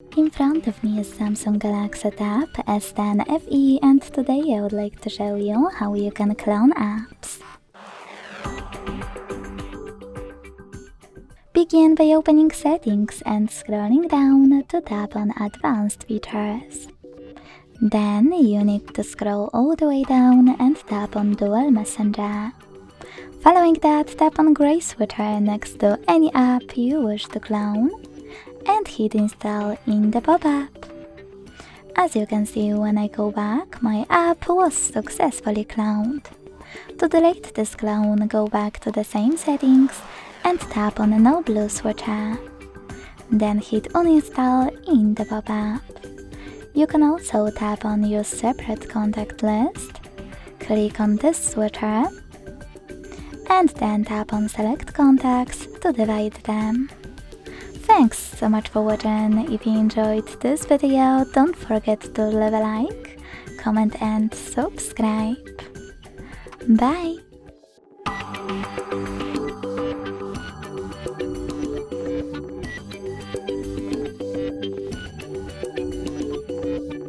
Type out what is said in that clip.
In front of me is Samsung Galaxy Tab S10 FE, and today I would like to show you how you can clone apps. Begin by opening Settings and scrolling down to tap on Advanced Features. Then you need to scroll all the way down and tap on Dual Messenger. Following that, tap on Gray Switcher next to any app you wish to clone and hit Install in the pop-up. As you can see, when I go back, my app was successfully cloned. To delete this clone, go back to the same settings and tap on No Blue Switcher. Then hit Uninstall in the pop-up. You can also tap on Use Separate Contact List, click on this switcher, and then tap on Select Contacts to divide them. Thanks so much for watching. If you enjoyed this video, don't forget to leave a like, comment and subscribe. Bye!